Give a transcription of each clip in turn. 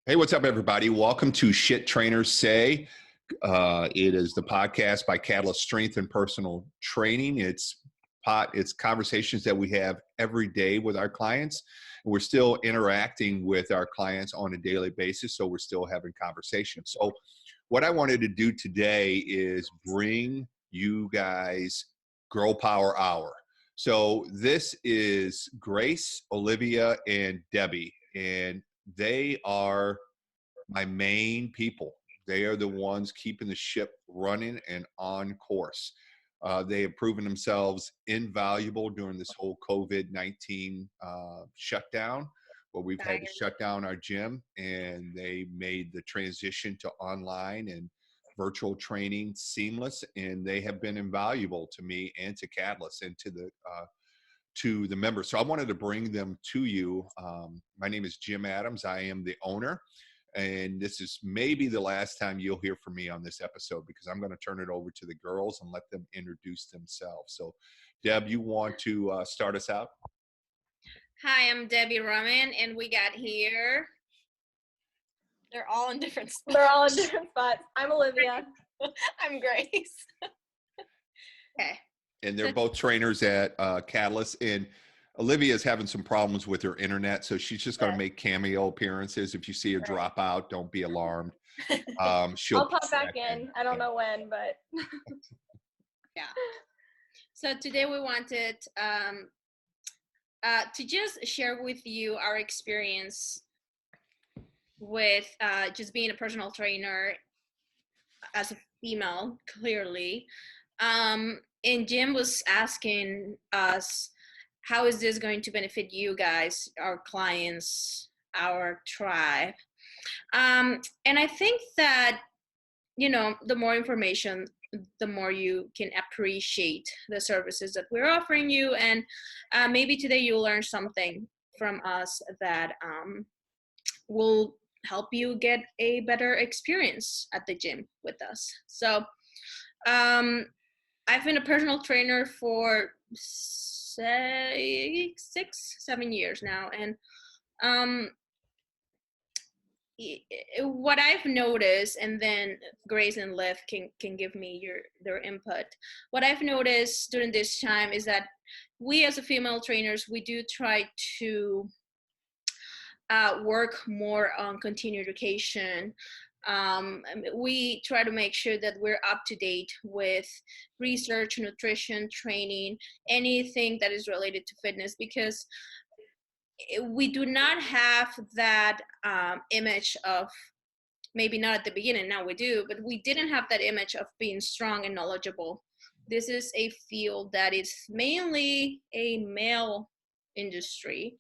Hey, what's up, everybody? Welcome to Shit Trainers Say. It is the podcast by Catalyst Strength and Personal Training. It's conversations that we have every day with our clients. We're still interacting with our clients on a daily basis, so we're still having conversations. So what I wanted to do today is bring you guys Girl Power Hour. So this is Grace, Olivia, and Debbie, and they are my main people. They are the ones keeping the ship running and on course. They have proven themselves invaluable during this whole COVID-19 shutdown, where we've had to shut down our gym, and they made the transition to online and virtual training seamless, and they have been invaluable to me and to Catalyst and to the members. So I wanted to bring them to you. My name is Jim Adams. I am the owner. And this is maybe the last time you'll hear from me on this episode, because I'm going to turn it over to the girls and let them introduce themselves. So, Deb, you want to start us out? Hi, I'm Debbie Roman, and we got here. They're all in different spots. I'm Olivia. I'm Grace. Okay. And they're both trainers at Catalyst. And Olivia is having some problems with her internet, so she's just going to make cameo appearances. If you see her drop out, don't be alarmed. I'll pop back in. I don't know when, but yeah. So today we wanted to just share with you our experience with just being a personal trainer as a female, clearly. And Jim was asking us, how is this going to benefit you guys, our clients, our tribe? And I think that, the more information, the more you can appreciate the services that we're offering you. And maybe today you'll learn something from us that will help you get a better experience at the gym with us. So I've been a personal trainer for 6-7 years now, and what I've noticed, and then Grace and Liv can give me their input. What I've noticed during this time is that we as a female trainers, we do try to work more on continuing education. We try to make sure that we're up to date with research, nutrition, training, anything that is related to fitness, because we do not have that image of, maybe not at the beginning, now we do, but we didn't have that image of being strong and knowledgeable. This is a field that is mainly a male industry,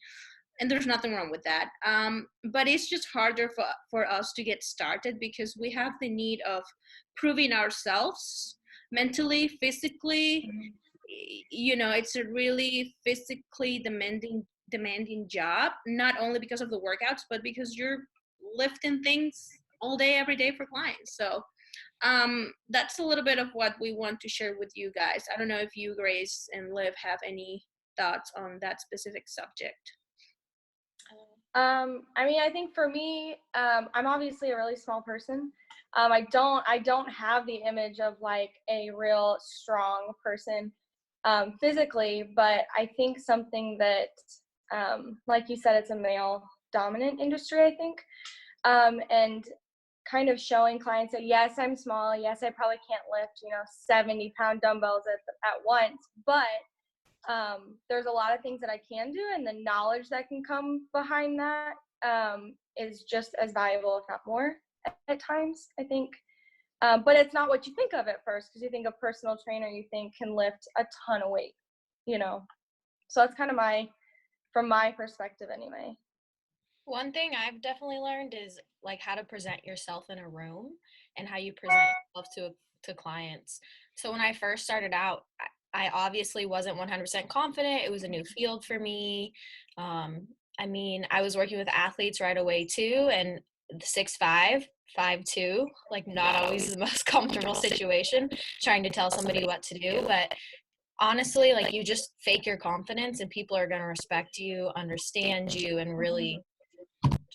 and there's nothing wrong with that. But it's just harder for us to get started, because we have the need of proving ourselves mentally, physically. It's a really physically demanding job, not only because of the workouts, but because you're lifting things all day, every day for clients. So that's a little bit of what we want to share with you guys. I don't know if you, Grace and Liv, have any thoughts on that specific subject. I think for me, I'm obviously a really small person. I don't have the image of like a real strong person physically, but I think something that, like you said, it's a male dominant industry, I think, and kind of showing clients that yes, I'm small, yes, I probably can't lift 70-pound dumbbells at once, but there's a lot of things that I can do, and the knowledge that can come behind that is just as valuable, if not more, at times, I think. But it's not what you think of at first, because you think a personal trainer, you think can lift a ton of weight, So that's kind of from my perspective anyway. One thing I've definitely learned is like how to present yourself in a room and how you present yourself to clients. So when I first started out, I obviously wasn't 100% confident. It was a new field for me. I was working with athletes right away too, and 6'5", 5'2", like not always the most comfortable situation, trying to tell somebody what to do. But honestly, like you just fake your confidence and people are going to respect you, understand you, and really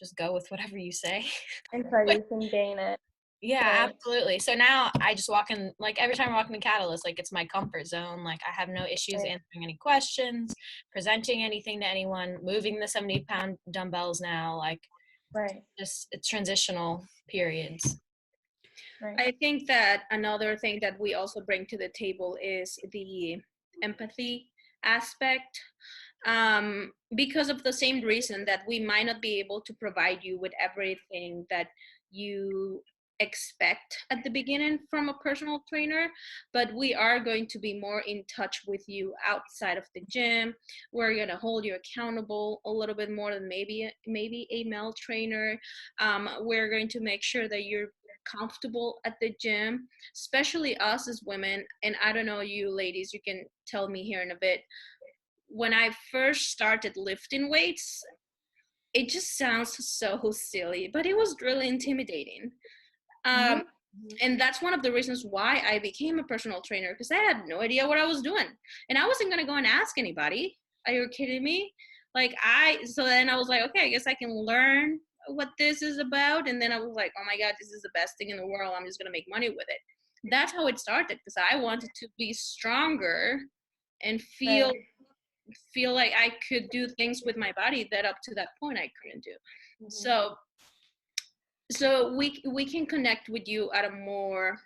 just go with whatever you say. Until you can gain it. Yeah, Right. absolutely. So now I just walk in, like every time I walk in the Catalyst, like it's my comfort zone. Like I have no issues Right. answering any questions, presenting anything to anyone, moving the 70-pound dumbbells now. Like Right. just it's transitional periods. Right. I think that another thing that we also bring to the table is the empathy aspect. Because of the same reason that we might not be able to provide you with everything that you expect at the beginning from a personal trainer, but we are going to be more in touch with you outside of the gym. We're going to hold you accountable a little bit more than maybe a male trainer. We're going to make sure that you're comfortable at the gym, especially us as women. And I don't know, you ladies, you can tell me here in a bit. When I first started lifting weights, it just sounds so silly, but it was really intimidating. Mhm. And that's one of the reasons why I became a personal trainer, because I had no idea what I was doing. And I wasn't going to go and ask anybody. Are you kidding me? So then I was like, okay, I guess I can learn what this is about. And then I was like, oh my God, this is the best thing in the world. I'm just going to make money with it. That's how it started, because I wanted to be stronger and Right. feel like I could do things with my body that up to that point I couldn't do. Mhm. So we can connect with you at a more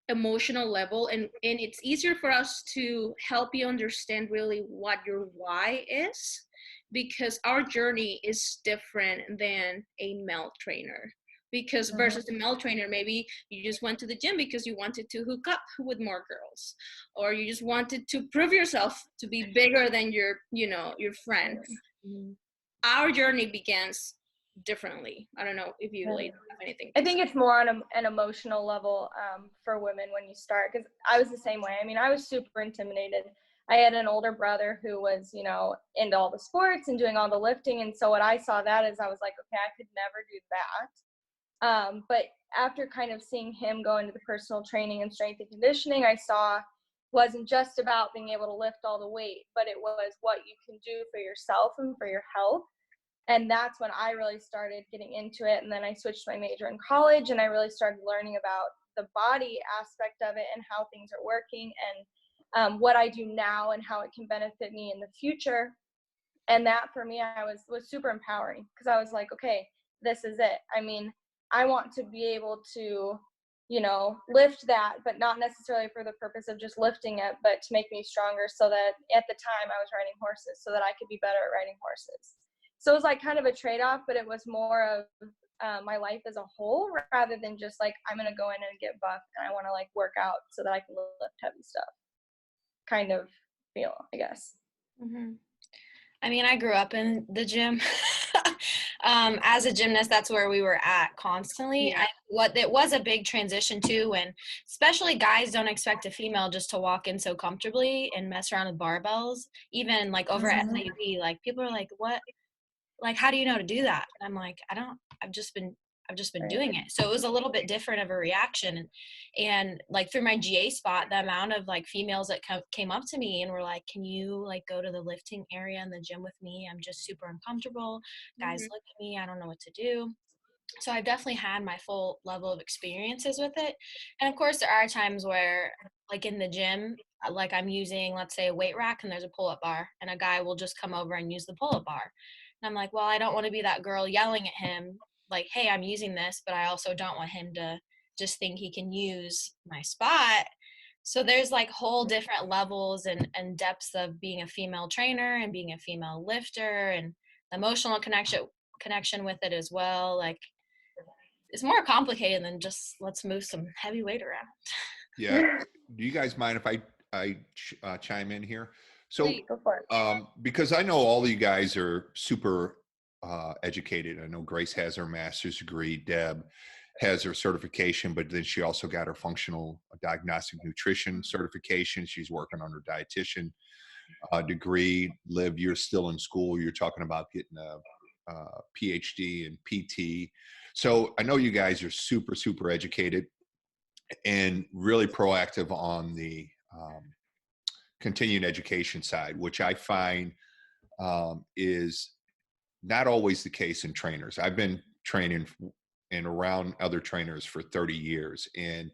emotional level, and it's easier for us to help you understand really what your why is, because our journey is different than a male trainer. Because Mhm. versus a male trainer, maybe you just went to the gym because you wanted to hook up with more girls, or you just wanted to prove yourself to be bigger than your friend. Mhm. Our journey begins differently. I don't know if you Right. ladies have anything I to say. think it's more on an emotional level for women when you start, because I was the same way. I mean, I was super intimidated. I had an older brother who was, into all the sports and doing all the lifting. And so what I saw that is I was like, okay, I could never do that. But after kind of seeing him go into the personal training and strength and conditioning, I saw wasn't just about being able to lift all the weight, but it was what you can do for yourself and for your health. And that's when I really started getting into it. And then I switched my major in college, and I really started learning about the body aspect of it and how things are working, and what I do now and how it can benefit me in the future. And that for me, I was super empowering, because I was like, okay, this is it. I mean, I want to be able to, lift that, but not necessarily for the purpose of just lifting it, but to make me stronger, so that at the time I was riding horses, so that I could be better at riding horses. So it was like kind of a trade-off, but it was more of my life as a whole, rather than just like, I'm going to go in and get buff and I want to like work out so that I can lift heavy stuff kind of feel, I guess. Mhm. I mean, I grew up in the gym. As a gymnast, that's where we were at constantly. Yeah. What it was a big transition too, when especially guys don't expect a female just to walk in so comfortably and mess around with barbells. Even like over at Mhm. SAB, like people are like, "What? Like, how do you know how to do that?" And I'm like, "I don't. I've just been Right. doing it." So it was a little bit different of a reaction. And like through my GA spot, the amount of like females that came up to me and were like, "Can you like go to the lifting area in the gym with me? I'm just super uncomfortable. Guys Mhm. look at me. I don't know what to do." So I've definitely had my full level of experiences with it. And of course, there are times where, like in the gym, like I'm using, let's say, a weight rack and there's a pull up bar, and a guy will just come over and use the pull up bar. And I'm like, well, I don't want to be that girl yelling at him, like, hey, I'm using this, but I also don't want him to just think he can use my spot. So there's like whole different levels and depths of being a female trainer and being a female lifter, and the emotional connection with it as well. Like it's more complicated than just let's move some heavy weight around. Yeah. Do you guys mind if I chime in here? So, Please. Go for it. because I know all of you guys are super educated. I know Grace has her master's degree. Deb has her certification, but then she also got her functional diagnostic nutrition certification. She's working on her dietitian degree. Liv, you're still in school. You're talking about getting a PhD in PT. So I know you guys are super, super educated and really proactive on the continuing education side, which I find is not always the case in trainers. I've been training and around other trainers for 30 years. And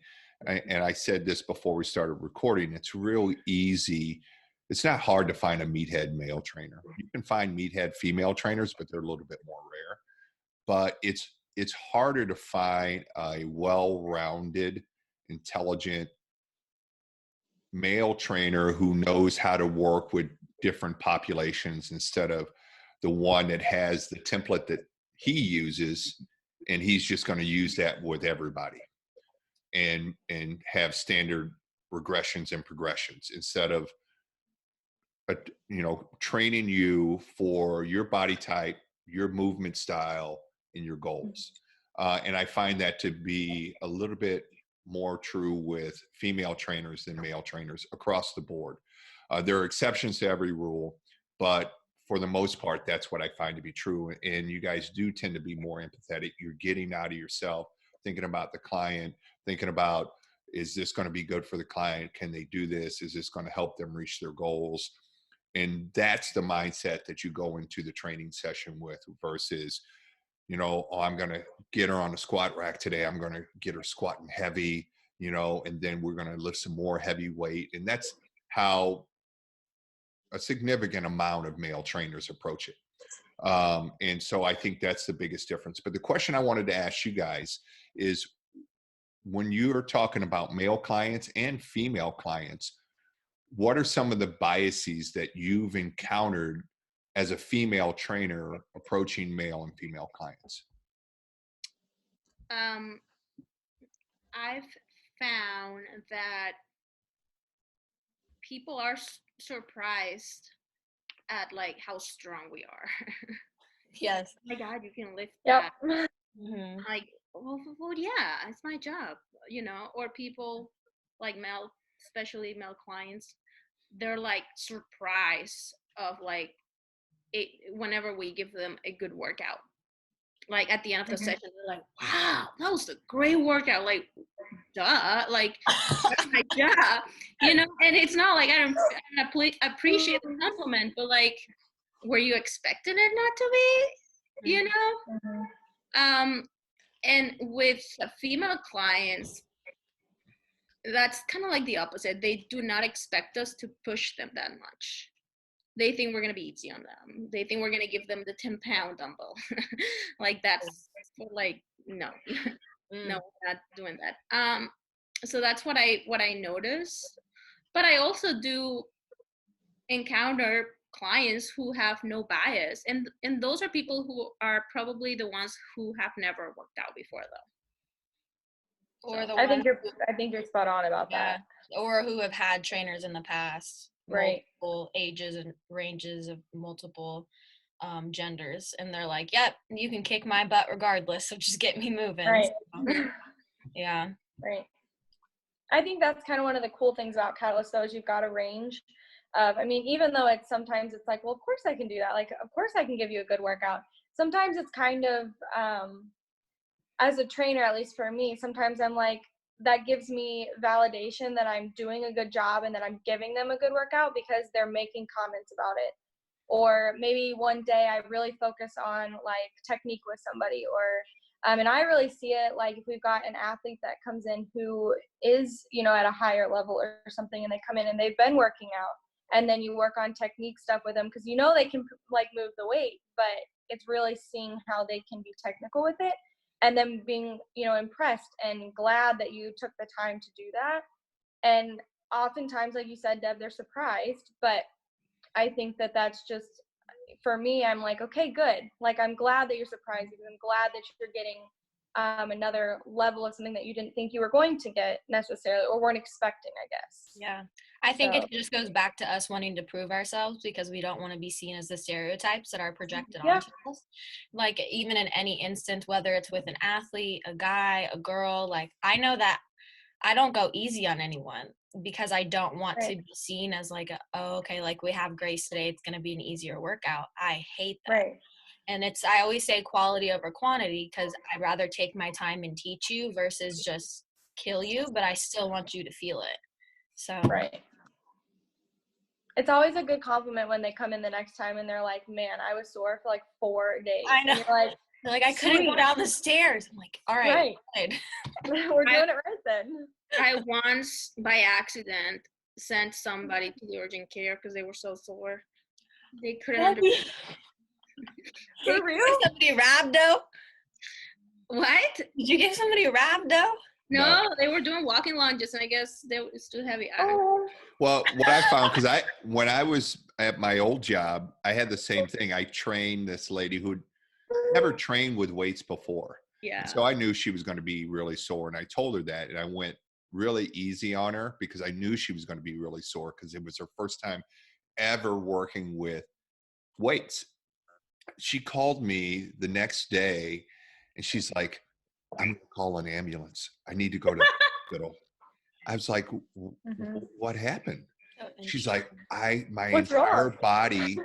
I said this before we started recording, it's real easy. It's not hard to find a meathead male trainer. You can find meathead female trainers, but they're a little bit more rare. But it's harder to find a well-rounded, intelligent male trainer who knows how to work with different populations instead of the one that has the template that he uses and he's just going to use that with everybody and have standard regressions and progressions instead of training you for your body type, your movement style, and your goals. And I find that to be a little bit more true with female trainers than male trainers across the board. There are exceptions to every rule, but for the most part, that's what I find to be true. And you guys do tend to be more empathetic. You're getting out of yourself, thinking about the client, thinking about, is this going to be good for the client? Can they do this? Is this going to help them reach their goals? And that's the mindset that you go into the training session with versus, I'm going to get her on a squat rack today. I'm going to get her squatting heavy, and then we're going to lift some more heavy weight. And that's how a significant amount of male trainers approach it. And so I think that's the biggest difference. But the question I wanted to ask you guys is, when you're talking about male clients and female clients, what are some of the biases that you've encountered as a female trainer approaching male and female clients? I've found that people are surprised at like how strong we are. Yes. Oh my God, you can lift Yep. that. Like, well, yeah, it's my job, or people like male, especially male clients, they're like surprised of like it whenever we give them a good workout. Like at the end of the session, they're like, wow, that was a great workout. Like, duh, like that's my job, and it's not like I don't appreciate the compliment, but like, were you expecting it not to be, and with female clients, that's kind of like the opposite. They do not expect us to push them that much. They think we're going to be easy on them. They think we're going to give them the 10-pound dumbbell. Like that's like, no, no, we're not doing that. So that's what I noticed. But I also do encounter clients who have no bias. And those are people who are probably the ones who have never worked out before though. Or the I think you're spot on about that. Or who have had trainers in the past. Right. Multiple ages and ranges of multiple genders, and they're like, yep, you can kick my butt regardless, so just get me moving. Right. So, yeah. Right. I think that's kind of one of the cool things about Catalyst though, is you've got a range of, even though sometimes it's like, well, of course I can do that. Like, of course I can give you a good workout. Sometimes it's kind of, as a trainer, at least for me, sometimes I'm like, that gives me validation that I'm doing a good job and that I'm giving them a good workout because they're making comments about it. Or maybe one day I really focus on like technique with somebody, or and I really see it like if we've got an athlete that comes in who is, at a higher level or something, and they come in and they've been working out, and then you work on technique stuff with them because they can like move the weight, but it's really seeing how they can be technical with it. And then being, impressed and glad that you took the time to do that. And oftentimes, like you said, Deb, they're surprised. But I think that that's just, for me, I'm like, okay, good. Like, I'm glad that you're surprised because I'm glad that you're getting another level of something that you didn't think you were going to get necessarily or weren't expecting, I guess. Yeah. I think it just goes back to us wanting to prove ourselves because we don't want to be seen as the stereotypes that are projected onto us. Like, even in any instant, whether it's with an athlete, a guy, a girl, like, I know that I don't go easy on anyone because I don't want to be seen as like, okay, like we have Grace today, it's going to be an easier workout. I hate that. Right. And I always say quality over quantity because I'd rather take my time and teach you versus just kill you, but I still want you to feel it. So. Right. It's always a good compliment when they come in the next time and they're like, man, I was sore for like 4 days. I know. And you're like, They're like, I couldn't go sweet. down the stairs. I'm like, all right. Right. Good. We're doing it right then. I once, by accident, sent somebody to the urgent care because they were so sore. They couldn't understand. For Did real? you give somebody rhabdo? What? Did you give somebody rhabdo? No, they were doing walking lunges, and I guess they were too heavy. Oh. Well, what I found, because when I was at my old job, I had the same thing. I trained this lady who'd never trained with weights before. Yeah. And so I knew she was going to be really sore, and I told her that, and I went really easy on her because I knew she was going to be really sore because it was her first time ever working with weights. She called me the next day, and she's like, I'm going to call an ambulance. I need to go to the hospital. I was like, what happened? Oh, She's like, my What's entire wrong? body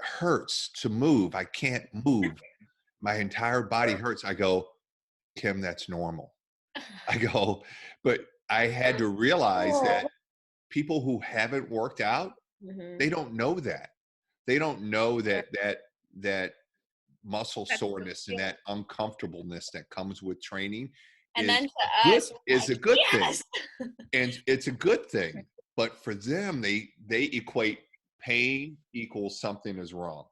hurts to move. I can't move. My entire body hurts. I go, Kim, that's normal. I go, but I had to realize that people who haven't worked out, they don't know that. They don't know that muscle soreness and that uncomfortableness that comes with training And is then to us, is a like, good yes! thing. And it's a good thing. But for them, they equate pain equals something is wrong.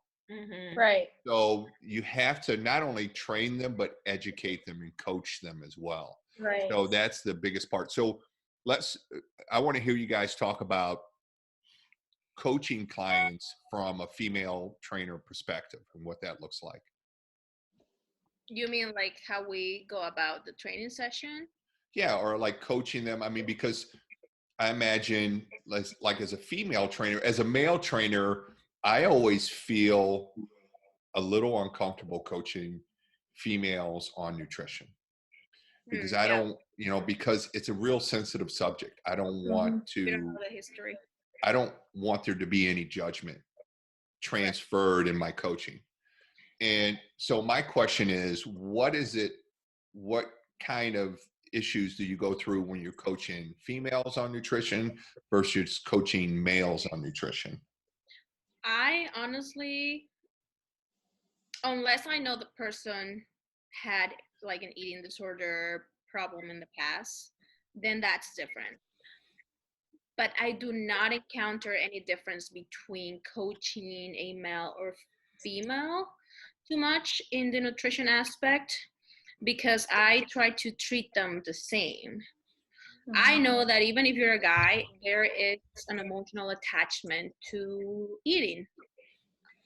Right. So you have to not only train them, but educate them and coach them as well. Right. So that's the biggest part. So I want to hear you guys talk about coaching clients from a female trainer perspective and what that looks like. You mean like how we go about the training session? Yeah, or like coaching them. I mean, because I imagine like as a female trainer, as a male trainer, I always feel a little uncomfortable coaching females on nutrition because I don't, because it's a real sensitive subject. I don't want You don't know the history. I don't want there to be any judgment transferred in my coaching. And so my question is, what kind of issues do you go through when you're coaching females on nutrition versus coaching males on nutrition? I honestly, unless I know the person had like an eating disorder problem in the past, then that's different. But I do not encounter any difference between coaching a male or female too much in the nutrition aspect because I try to treat them the same. I know that even if you're a guy, there is an emotional attachment to eating.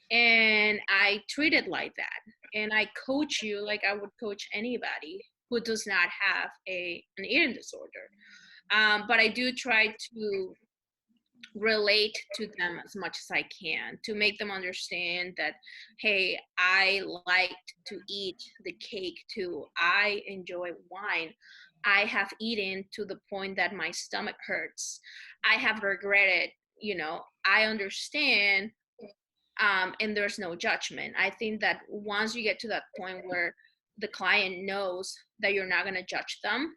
And I treat it like that. And I coach you like I would coach anybody who does not have an eating disorder. But I do try to relate to them as much as I can to make them understand that, hey, I like to eat the cake too. I enjoy wine. I have eaten to the point that my stomach hurts. I have regretted, I understand. And there's no judgment. I think that once you get to that point where the client knows that you're not going to judge them,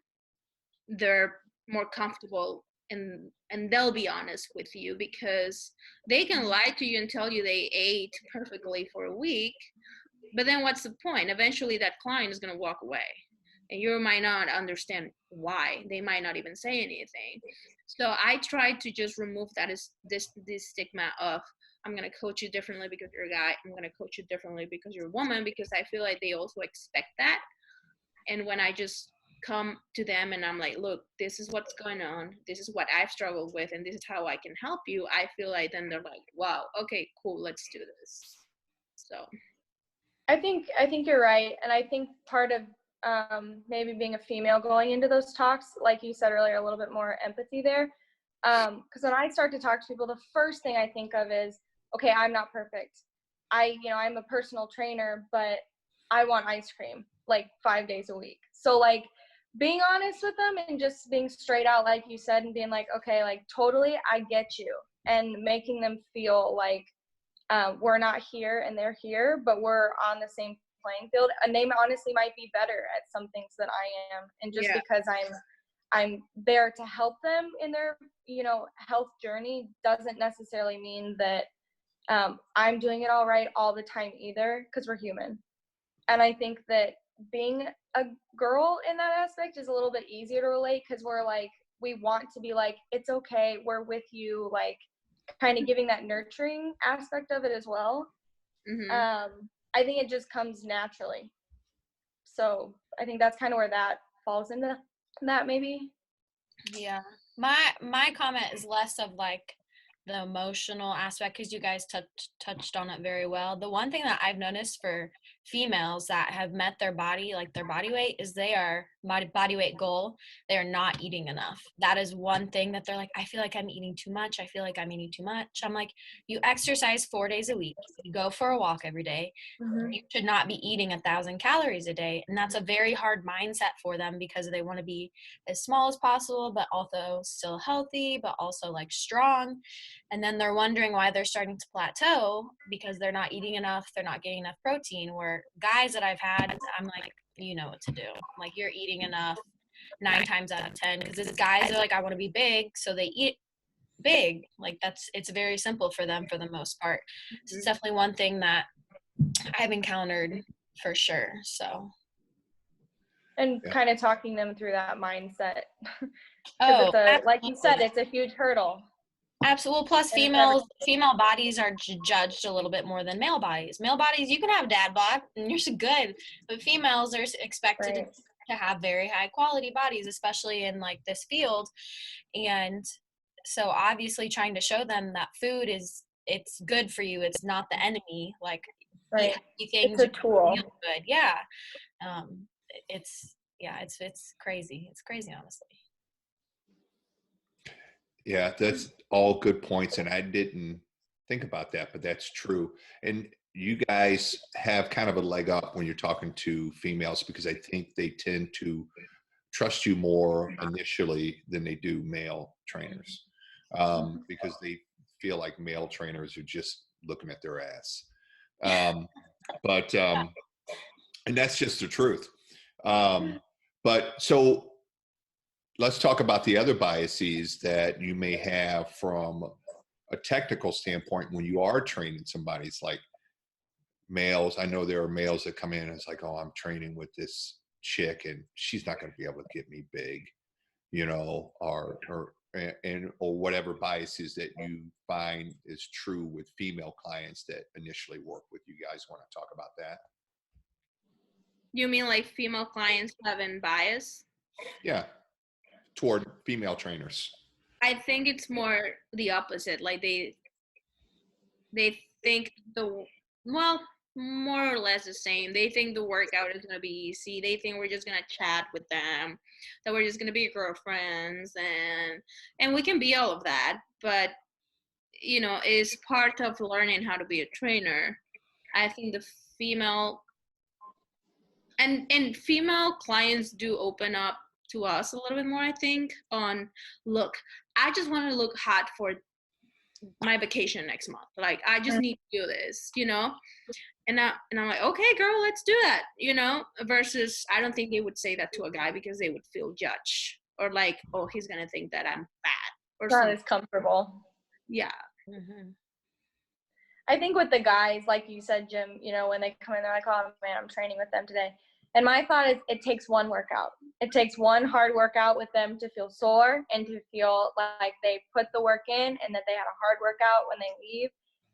they're more comfortable and they'll be honest with you because they can lie to you and tell you they ate perfectly for a week, but then what's the point? Eventually that client is going to walk away and you might not understand why. They might not even say anything. So I try to just remove this stigma of I'm going to coach you differently because you're a guy. I'm going to coach you differently because you're a woman, because I feel like they also expect that. And when I just come to them and I'm like, look, this is what's going on. This is what I've struggled with. And this is how I can help you. I feel like then they're like, wow, okay, cool. Let's do this. So I think you're right. And I think part of maybe being a female going into those talks, like you said earlier, a little bit more empathy there. Because when I start to talk to people, the first thing I think of is, okay, I'm not perfect. I'm a personal trainer, but I want ice cream like 5 days a week. So like being honest with them and just being straight out, like you said, and being like, okay, like totally, I get you, and making them feel like we're not here and they're here, but we're on the same playing field. And they honestly might be better at some things than I am. And just because I'm there to help them in their, health journey doesn't necessarily mean that I'm doing it all right all the time either, because we're human. And I think that being a girl in that aspect is a little bit easier to relate, because we're like, we want to be like, it's okay, we're with you, like kind of giving that nurturing aspect of it as well. I think it just comes naturally. So I think that's kind of where that falls into that, maybe. Yeah. My comment is less of like the emotional aspect, because you guys touched on it very well. The one thing that I've noticed for females that have met their body, like their body weight, is they are body weight goal, they are not eating enough. That is one thing that they're like, I feel like I'm eating too much. I feel like I'm eating too much. I'm like, you exercise 4 days a week. You go for a walk every day. You should not be eating 1,000 calories a day. And that's a very hard mindset for them, because they want to be as small as possible, but also still healthy, but also like strong. And then they're wondering why they're starting to plateau, because they're not eating enough. They're not getting enough protein. Where guys that I've had, I'm like, you know what to do. Like, you're eating enough 9 times out of 10, because these guys are like, I want to be big. So they eat big. Like, it's very simple for them for the most part. It's definitely one thing that I've encountered for sure. So, and kind of talking them through that mindset. oh, It's like you said, it's a huge hurdle. Absolutely. Plus, female bodies are judged a little bit more than male bodies. Male bodies, you can have dad bod and you're good, but females are expected to have very high quality bodies, especially in like this field. And so, obviously, trying to show them that food it's good for you. It's not the enemy. Like, eat healthy things, it's a tool. feel good. Yeah. It's crazy. It's crazy, honestly. Yeah, that's all good points, and I didn't think about that, but that's true. And you guys have kind of a leg up when you're talking to females, because I think they tend to trust you more initially than they do male trainers, because they feel like male trainers are just looking at their ass. But and that's just the truth. But so let's talk about the other biases that you may have from a technical standpoint when you are training somebody. It's like males. I know there are males that come in and it's like, oh, I'm training with this chick and she's not going to be able to get me big, or whatever biases that you find is true with female clients that initially work with you guys. Want to talk about that? You mean like female clients having bias? Yeah, toward female trainers. I think it's more the opposite. Like they think more or less the same. They think the workout is gonna be easy. They think we're just gonna chat with them, that we're just gonna be girlfriends, and we can be all of that. But it's part of learning how to be a trainer. I think the female and female clients do open up to us a little bit more, I think, on, look, I just want to look hot for my vacation next month. Like, I just need to do this, And I'm like, okay, girl, let's do that, versus I don't think they would say that to a guy, because they would feel judged, or like, oh, he's going to think that I'm fat or not something. as comfortable. Yeah. I think with the guys, like you said, Jim, when they come in, they're like, oh man, I'm training with them today. And my thought is, it takes one workout. It takes one hard workout with them to feel sore and to feel like they put the work in and that they had a hard workout when they leave.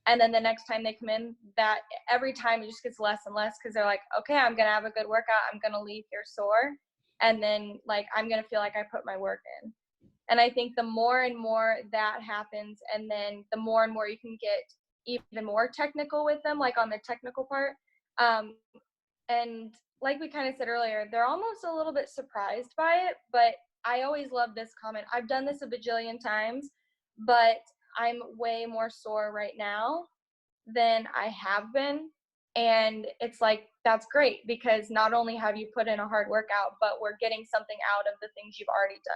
And then the next time they come in, that every time it just gets less and less, because they're like, okay, I'm going to have a good workout. I'm going to leave here sore. And then like, I'm going to feel like I put my work in. And I think the more and more that happens, and then the more and more you can get even more technical with them, like on the technical part. And like we kind of said earlier, they're almost a little bit surprised by it, but I always love this comment. I've done this a bajillion times, but I'm way more sore right now than I have been. And it's like, that's great, because not only have you put in a hard workout, but we're getting something out of the things you've already done.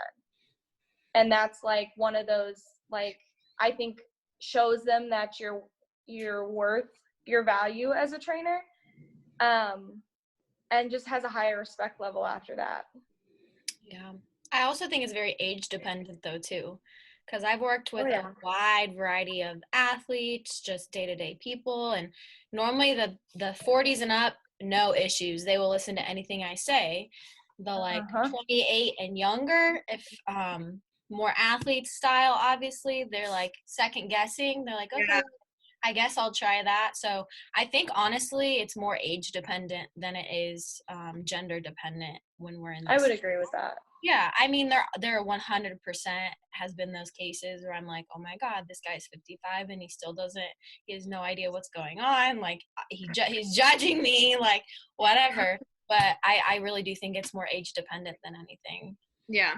And that's like one of those, like, I think shows them that you're worth your value as a trainer, and just has a higher respect level after that. Yeah. I also think it's very age dependent though too, because I've worked with yeah. a wide variety of athletes, just day-to-day people, and normally the 40s and up, no issues. They will listen to anything I say. The like Uh-huh. 28 and younger, if more athlete style, obviously, they're like second guessing. They're like, okay, Yeah. I guess I'll try that. So I think honestly, it's more age dependent than it is gender dependent when we're in I this. would agree with that. Yeah, I mean, there 100% has been those cases where I'm like, oh my God, this guy's 55 and he still doesn't, he has no idea what's going on. Like he's judging me, like whatever. But I really do think it's more age dependent than anything. Yeah.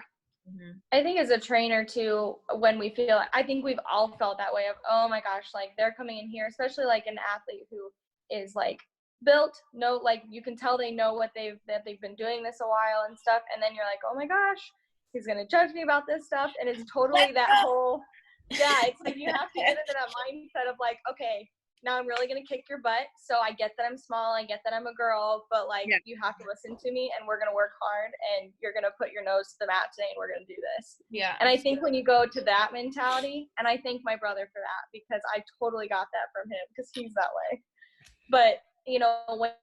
Mm-hmm. I think as a trainer too, when we feel, I think we've all felt that way of, oh my gosh, like they're coming in here, especially like an athlete who is like built, like you can tell they know that they've been doing this a while and stuff. And then you're like, oh my gosh, he's going to judge me about this stuff. And it's totally that whole, yeah, it's like you have to get into that mindset of like, okay, now I'm really going to kick your butt. So I get that I'm small. I get that I'm a girl, but like, Yeah. you have to listen to me and we're going to work hard and you're going to put your nose to the mat today and we're going to do this. Yeah. And I think when you go to that mentality, and I thank my brother for that because I totally got that from him because he's that way. But, you know, when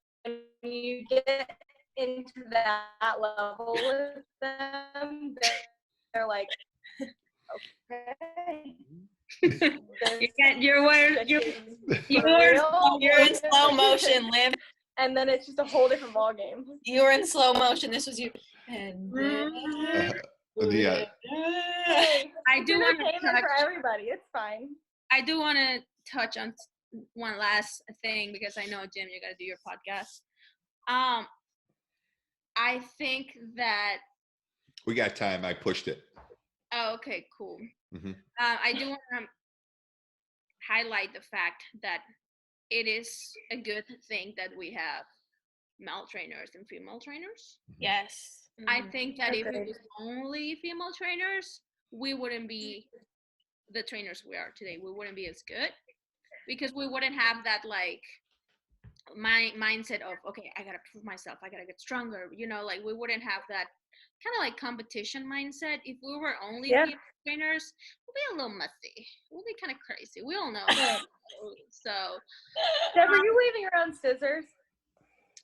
you get into that level with them, they're like, okay. You're in slow motion, Liv. And then it's just a whole different ball game. You were in slow motion. This was you. And Yeah. Hey, I do want to entertainment touch. for everybody. It's fine. I do want to touch on one last thing because I know, Jim, you got to do your podcast. I think that. We got time. I pushed it. Oh, okay, cool. Mm-hmm. I do want to highlight the fact that it is a good thing that we have male trainers and female trainers. yes. I think that if it Agreed. was only female trainers, we wouldn't be the trainers we are today. We wouldn't be as good because we wouldn't have that like my mindset of, okay, I gotta prove myself, I gotta get stronger, you know, like we wouldn't have that kind of like competition mindset. If we were only Yeah. female trainers, we'll be a little messy, we'll be kind of crazy, we all know. So Deb, are you waving around scissors?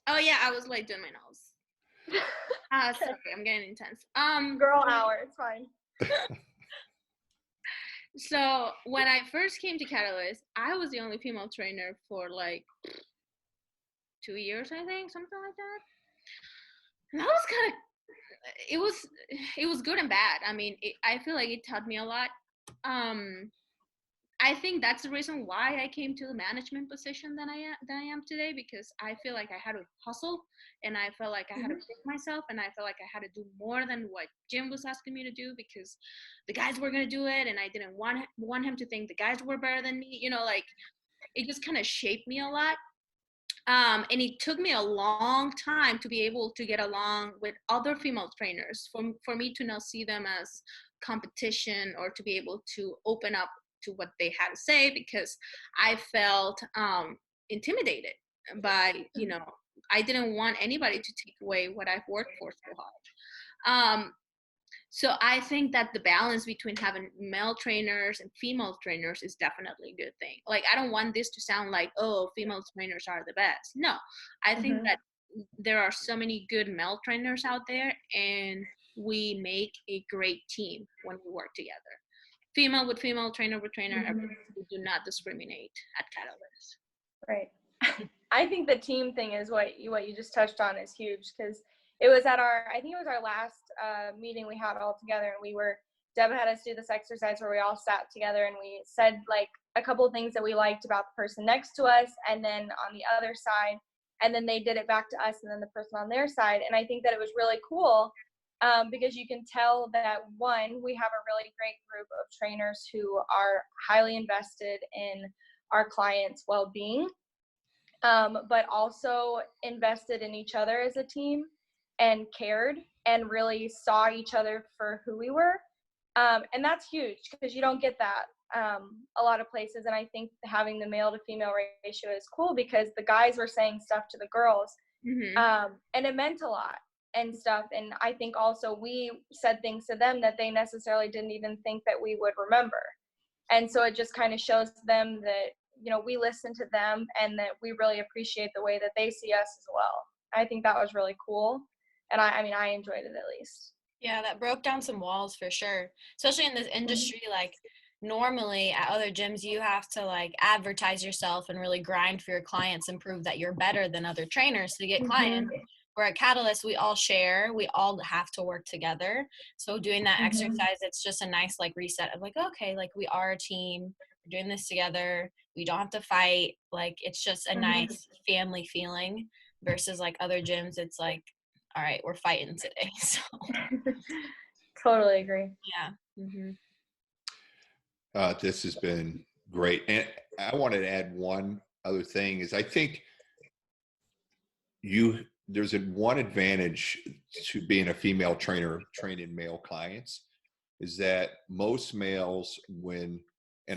oh yeah, I was like doing my nose. Sorry, I'm getting intense. Girl hour, it's fine. So when I first came to Catalyst, I was the only female trainer for like 2 years, I think, something like that. And that was kind of, it was good and bad. I mean, I feel like it taught me a lot. I think that's the reason why I came to the management position that I am today, because I feel like I had to hustle and I felt like I had to prove myself and I felt like I had to do more than what Jim was asking me to do because the guys were going to do it and I didn't want him to think the guys were better than me. You know, like it just kind of shaped me a lot. And it took me a long time to be able to get along with other female trainers for me to not see them as competition or to be able to open up to what they had to say, because I felt intimidated by, you know, I didn't want anybody to take away what I've worked for so hard. So I think that the balance between having male trainers and female trainers is definitely a good thing. Like, I don't want this to sound like, oh, female trainers are the best. No, I think that there are so many good male trainers out there and we make a great team when we work together. Female with female, trainer with trainer, we do not discriminate at Catalyst. Right. I think the team thing is what you just touched on is huge, because it was at I think it was our last meeting we had all together, and Deb had us do this exercise where we all sat together and we said like a couple of things that we liked about the person next to us, and then on the other side, and then they did it back to us and then the person on their side. And I think that it was really cool because you can tell that, one, we have a really great group of trainers who are highly invested in our clients' well-being, but also invested in each other as a team and cared and really saw each other for who we were. And that's huge because you don't get that a lot of places. And I think having the male to female ratio is cool because the guys were saying stuff to the girls and it meant a lot. and stuff. And I think also we said things to them that they necessarily didn't even think that we would remember. And so it just kind of shows them that, you know, we listen to them and that we really appreciate the way that they see us as well. I think that was really cool. And I mean, I enjoyed it at least. Yeah, that broke down some walls for sure. Especially in this industry, like normally at other gyms, you have to like advertise yourself and really grind for your clients and prove that you're better than other trainers to get clients. Where at Catalyst, we all share, we all have to work together. So doing that exercise, it's just a nice like reset of like, okay, like we are a team, we're doing this together. We don't have to fight. Like it's just a nice family feeling versus like other gyms. It's like, all right, we're fighting today. So Totally agree. yeah. This has been great. And I wanted to add one other thing is I think there's one advantage to being a female trainer training male clients is that most males and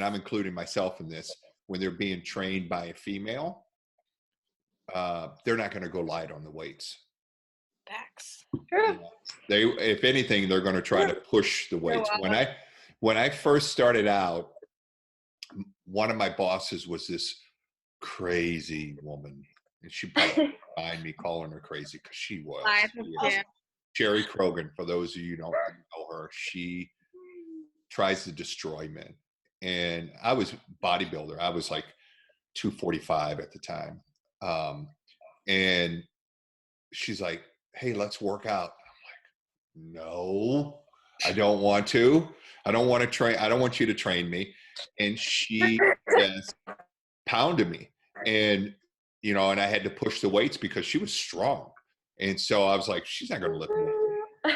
I'm including myself in this, when they're being trained by a female, they're not going to go light on the weights. Facts. True. If anything, they're going to try to push the weights. When I first started out, one of my bosses was this crazy woman, and she probably mind me calling her crazy because she was. Sherry Krogan, for those of you who don't know her, she tries to destroy men. And I was a bodybuilder. I was like 245 at the time. And she's like, hey, let's work out. I'm like, no, I don't want to. I don't want to train. I don't want you to train me. And she just pounded me. And, you know, and I had to push the weights because she was strong. And so I was like, she's not going to lift me.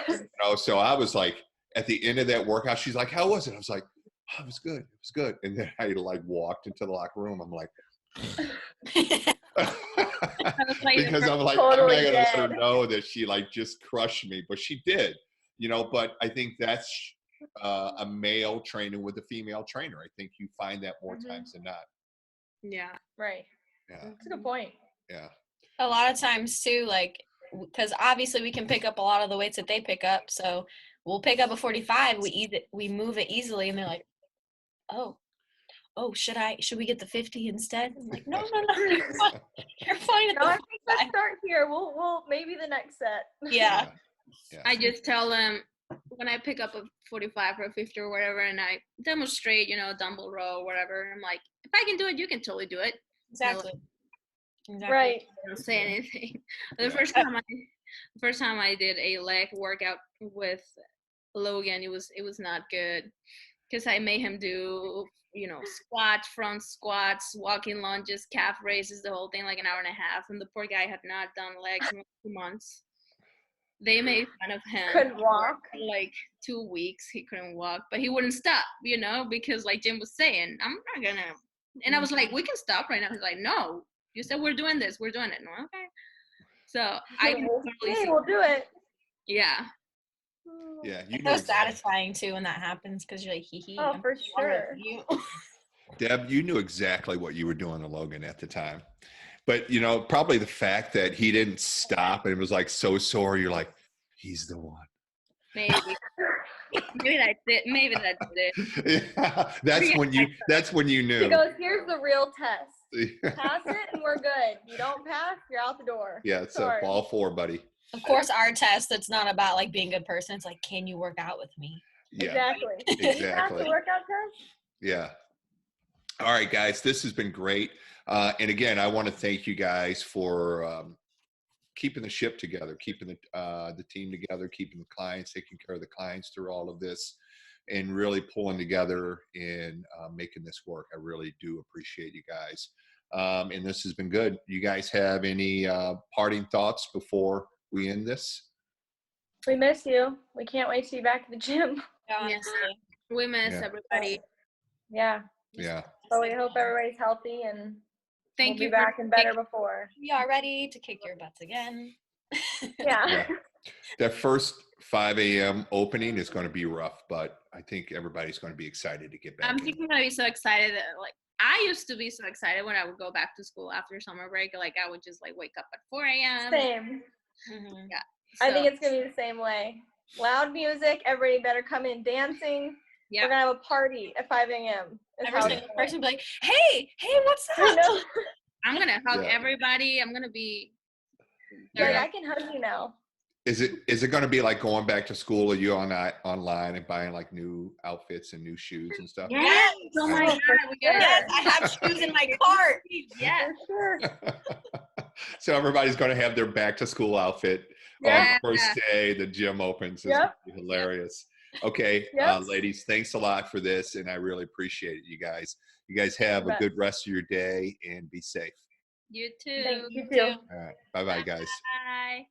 You know, so I was like, at the end of that workout, she's like, how was it? I was like, oh, it was good. It was good. And then I like walked into the locker room. I'm like, because I'm like, totally I'm not gonna let her know that she like just crushed me, but she did, you know. But I think that's a male training with a female trainer. I think you find that more times than not. Yeah. Right. Yeah. That's a good point. Yeah. A lot of times too, like, because obviously we can pick up a lot of the weights that they pick up. So we'll pick up a 45, we move it easily, and they're like, oh, should we get the 50 instead? I'm like, no, you're fine. You're fine. No, I think let's start here. We'll maybe the next set. Yeah. I just tell them when I pick up a 45 or a 50 or whatever, and I demonstrate, you know, a dumbbell row or whatever. I'm like, if I can do it, you can totally do it. Exactly. Right. I don't say anything. The first time I did a leg workout with Logan, it was not good because I made him do, you know, squats, front squats, walking lunges, calf raises, the whole thing, like an hour and a half. And the poor guy had not done legs in 2 months. They made fun of him. Couldn't walk. For like 2 weeks, he couldn't walk, but he wouldn't stop, you know, because like Jim was saying, I'm not gonna. And I was like, we can stop right now. He's like, no, you said we're doing this, we're doing it. No, okay. So I can totally see. We'll do it. Yeah. Yeah, it's so satisfying too when that happens because you're like, hee. Oh, for sure. Deb, you knew exactly what you were doing to Logan at the time. But, you know, probably the fact that he didn't stop and it was like so sore, you're like, he's the one. Maybe. Maybe that did it. Yeah, that's when you knew. He goes, here's the real test. Pass it and we're good. You don't pass, you're out the door. Yeah, it's a ball 4, buddy. Of course, our test, it's not about like being a good person. It's like, can you work out with me? Yeah, exactly. Exactly. Can you pass the workout test? Yeah. All right, guys, this has been great. And again, I want to thank you guys for keeping the ship together, keeping the team together, keeping the clients, taking care of the clients through all of this, and really pulling together and making this work. I really do appreciate you guys. And this has been good. You guys have any parting thoughts before we end this? We miss you. We can't wait to be back at the gym. Honestly. We miss everybody. Yeah. Yeah. So we hope everybody's healthy and Thank you be back and better before. We are ready to kick your butts again. Yeah. That first 5 a.m. opening is going to be rough, but I think everybody's going to be excited to get back. I'm thinking going to be so excited that, like, I used to be so excited when I would go back to school after summer break. Like, I would just like wake up at 4 a.m. Same. Yeah. I think So, it's gonna be the same way. Loud music, everybody better come in dancing. yeah. We're gonna have a party at 5 a.m. is Every how single it's person be like, hey, what's going. I up? know. I'm gonna hug Yeah. everybody. I'm gonna be. Like, I can hug you now. Is it going to be like going back to school? Are you online and buying like new outfits and new shoes and stuff? Yes. Oh my Oh, God. for We gotta. Yes, I have shoes in my cart. Yes. For sure. So everybody's going to have their back to school outfit on Yeah. the first day the gym opens. It's Yep. gonna be hilarious. Okay, Yep. ladies, thanks a lot for this, and I really appreciate it, you guys. You guys have a Bet. good rest of your day and be safe. You too. Thank you Too. too. All right, bye, guys. Bye.